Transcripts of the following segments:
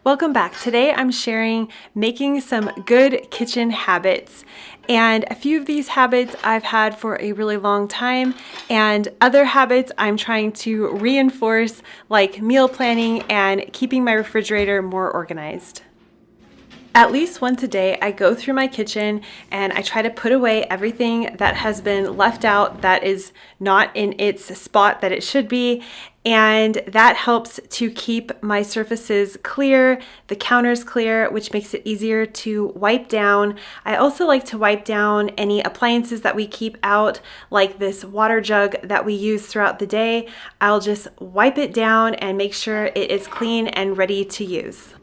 Welcome back. Today I'm sharing making some good kitchen habits. And a few of these habits I've had for a really long time, and other habits I'm trying to reinforce, like meal planning and keeping my refrigerator more organized. At least once a day, I go through my kitchen and I try to put away everything that has been left out that is not in its spot that it should be. And that helps to keep my surfaces clear, the counters clear, which makes it easier to wipe down. I also like to wipe down any appliances that we keep out, like this water jug that we use throughout the day. I'll just wipe it down and make sure it is clean and ready to use.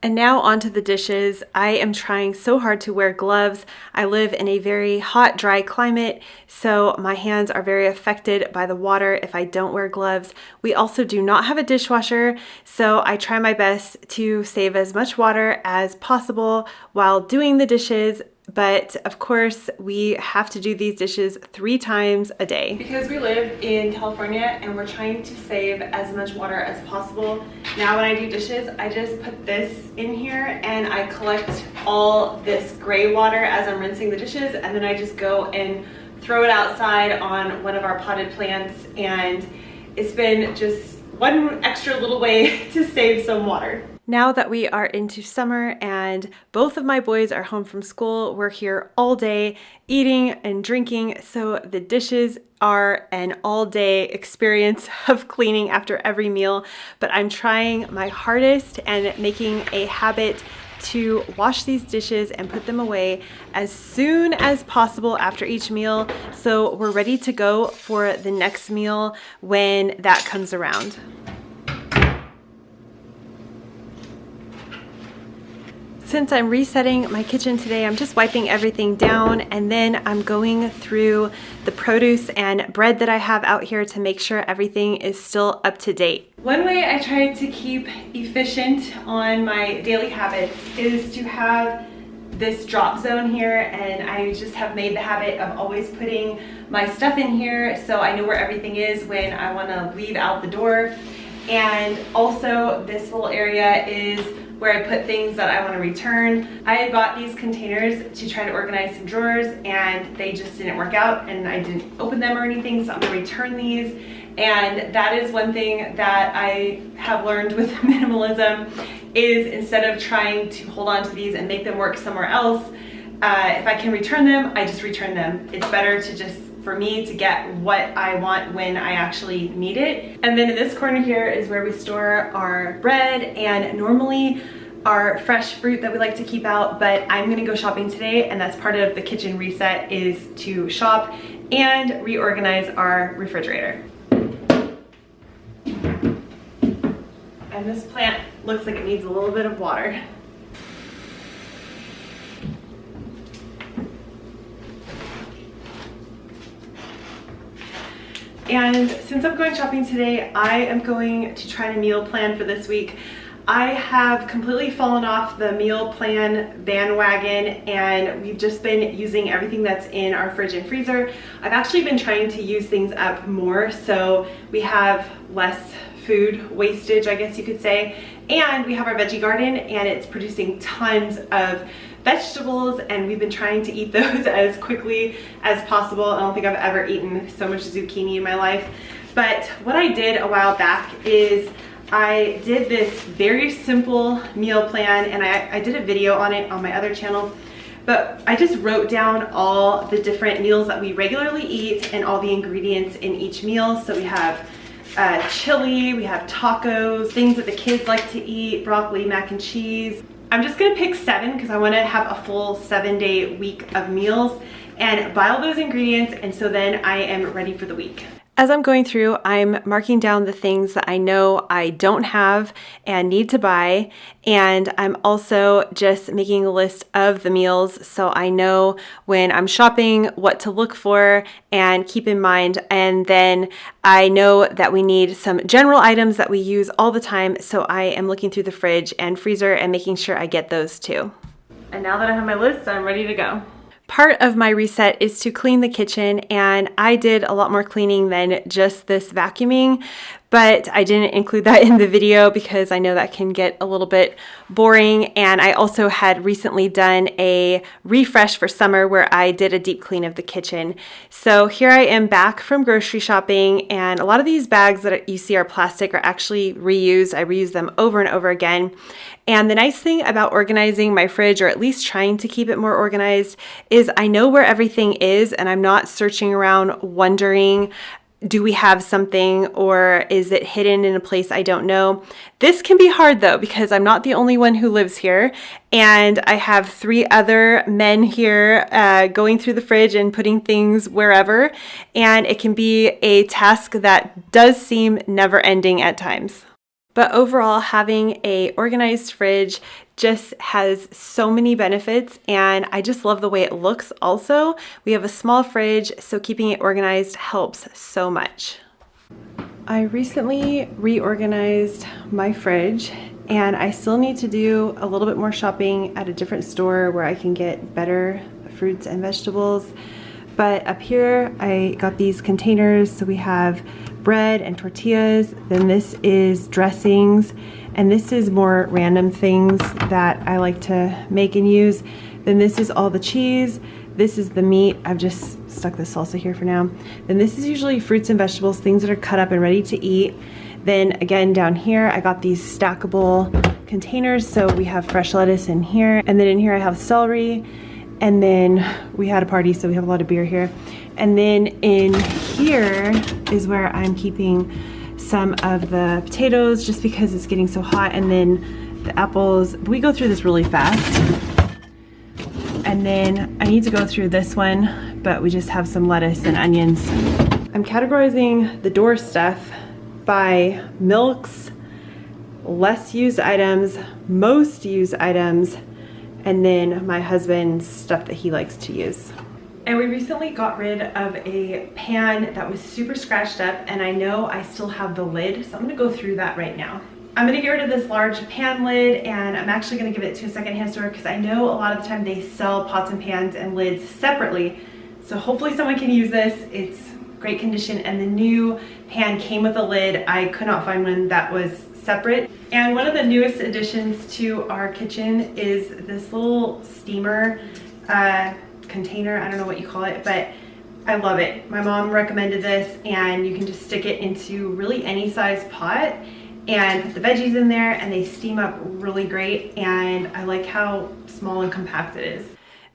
And now onto the dishes. I am trying so hard to wear gloves. I live in a very hot, dry climate, so my hands are very affected by the water if I don't wear gloves. We also do not have a dishwasher, so I try my best to save as much water as possible while doing the dishes. But of course, we have to do these dishes 3 times a day. Because we live in California and we're trying to save as much water as possible, now when I do dishes, I just put this in here and I collect all this gray water as I'm rinsing the dishes, and then I just go and throw it outside on one of our potted plants, and it's been just one extra little way to save some water. Now that we are into summer and both of my boys are home from school, we're here all day eating and drinking, so the dishes are an all-day experience of cleaning after every meal. But I'm trying my hardest and making a habit to wash these dishes and put them away as soon as possible after each meal, so we're ready to go for the next meal when that comes around. Since I'm resetting my kitchen today, I'm just wiping everything down, and then I'm going through the produce and bread that I have out here to make sure everything is still up to date. One way I try to keep efficient on my daily habits is to have this drop zone here, and I just have made the habit of always putting my stuff in here so I know where everything is when I want to leave out the door. And also this little area is where I put things that I want to return. I had bought these containers to try to organize some drawers, and they just didn't work out, and I didn't open them or anything, so I'm gonna return these. And that is one thing that I have learned with minimalism, is instead of trying to hold on to these and make them work somewhere else, if I can return them, I just return them. It's better to just, for me, to get what I want when I actually need it. And then in this corner here is where we store our bread and normally our fresh fruit that we like to keep out, but I'm gonna go shopping today, and that's part of the kitchen reset, is to shop and reorganize our refrigerator. And this plant looks like it needs a little bit of water. And since I'm going shopping today, I am going to try to meal plan for this week. I have completely fallen off the meal plan bandwagon, and we've just been using everything that's in our fridge and freezer. I've actually been trying to use things up more so we have less food wastage, I guess you could say. And we have our veggie garden, and it's producing tons of vegetables, and we've been trying to eat those as quickly as possible. I don't think I've ever eaten so much zucchini in my life. But what I did a while back is I did this very simple meal plan, and I did a video on it on my other channel, but I just wrote down all the different meals that we regularly eat and all the ingredients in each meal. So we have chili, we have tacos, things that the kids like to eat, broccoli, mac and cheese. I'm just gonna pick 7 because I wanna have a full 7-day week of meals and buy all those ingredients, and so then I am ready for the week. As I'm going through, I'm marking down the things that I know I don't have and need to buy, and I'm also just making a list of the meals so I know when I'm shopping what to look for and keep in mind. And then I know that we need some general items that we use all the time, so I am looking through the fridge and freezer and making sure I get those too. And now that I have my list, I'm ready to go. Part of my reset is to clean the kitchen, and I did a lot more cleaning than just this vacuuming, but I didn't include that in the video because I know that can get a little bit boring. And I also had recently done a refresh for summer where I did a deep clean of the kitchen. So here I am back from grocery shopping, and a lot of these bags that you see are plastic are actually reused. I reuse them over and over again. And the nice thing about organizing my fridge, or at least trying to keep it more organized, is I know where everything is and I'm not searching around wondering, do we have something or is it hidden in a place I don't know? This can be hard though, because I'm not the only one who lives here, and I have 3 other men here going through the fridge and putting things wherever, and it can be a task that does seem never ending at times. But overall, having a organized fridge just has so many benefits, and I just love the way it looks also. We have a small fridge, so keeping it organized helps so much. I recently reorganized my fridge, and I still need to do a little bit more shopping at a different store where I can get better fruits and vegetables. But up here, I got these containers. So we have bread and tortillas, then this is dressings, and this is more random things that I like to make and use. Then this is all the cheese, this is the meat. I've just stuck this salsa here for now. Then this is usually fruits and vegetables, things that are cut up and ready to eat. Then again down here I got these stackable containers, so we have fresh lettuce in here, and then in here I have celery, and then we had a party so we have a lot of beer here. And then in here is where I'm keeping some of the potatoes just because it's getting so hot, and then the apples. We go through this really fast. And then I need to go through this one, but we just have some lettuce and onions. I'm categorizing the door stuff by milks, less used items, most used items, and then my husband's stuff that he likes to use. And we recently got rid of a pan that was super scratched up, and I know I still have the lid, so I'm gonna go through that right now. I'm gonna get rid of this large pan lid, and I'm actually gonna give it to a secondhand store because I know a lot of the time they sell pots and pans and lids separately. So hopefully someone can use this. It's great condition, and the new pan came with a lid. I could not find one that was separate. And one of the newest additions to our kitchen is this little steamer container. I don't know what you call it, but I love it. My mom recommended this, and you can just stick it into really any size pot and put the veggies in there, and they steam up really great, and I like how small and compact it is.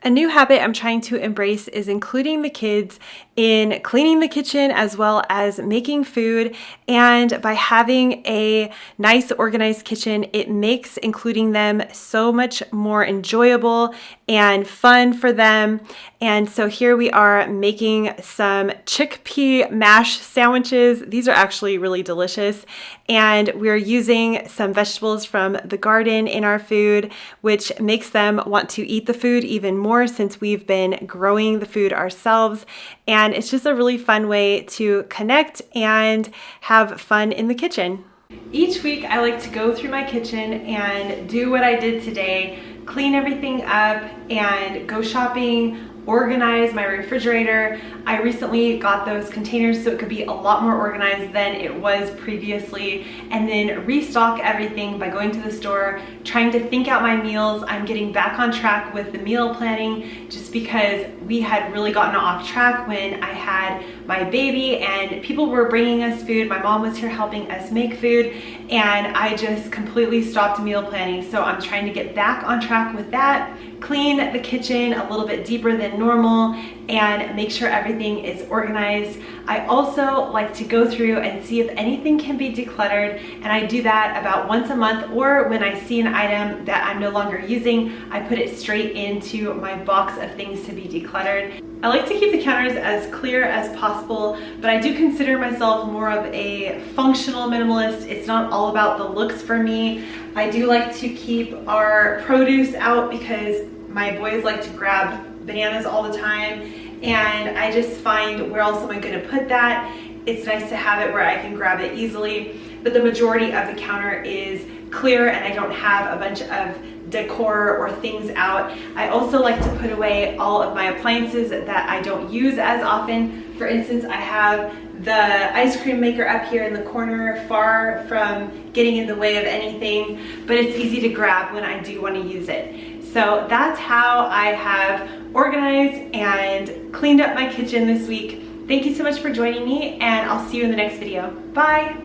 A new habit I'm trying to embrace is including the kids in cleaning the kitchen as well as making food. And by having a nice organized kitchen, it makes including them so much more enjoyable and fun for them. And so here we are making some chickpea mash sandwiches. These are actually really delicious. And we're using some vegetables from the garden in our food, which makes them want to eat the food even more since we've been growing the food ourselves. And it's just a really fun way to connect and have fun in the kitchen. Each week I like to go through my kitchen and do what I did today, clean everything up and go shopping, organize my refrigerator. I recently got those containers so it could be a lot more organized than it was previously, and then restock everything by going to the store, trying to think out my meals. I'm getting back on track with the meal planning just because we had really gotten off track when I had my baby and people were bringing us food. My mom was here helping us make food, and I just completely stopped meal planning. So I'm trying to get back on track with that, clean the kitchen a little bit deeper than normal, and make sure everything is organized. I also like to go through and see if anything can be decluttered, and I do that about once a month, or when I see an item that I'm no longer using, I put it straight into my box of things to be decluttered. I like to keep the counters as clear as possible, but I do consider myself more of a functional minimalist. It's not all about the looks for me. I do like to keep our produce out because my boys like to grab bananas all the time, and I just find where else am I going to put that? It's nice to have it where I can grab it easily, but the majority of the counter is clear and I don't have a bunch of decor or things out. I also like to put away all of my appliances that I don't use as often. For instance, I have the ice cream maker up here in the corner, far from getting in the way of anything, but it's easy to grab when I do want to use it. So that's how I have organized and cleaned up my kitchen this week. Thank you so much for joining me, and I'll see you in the next video. Bye!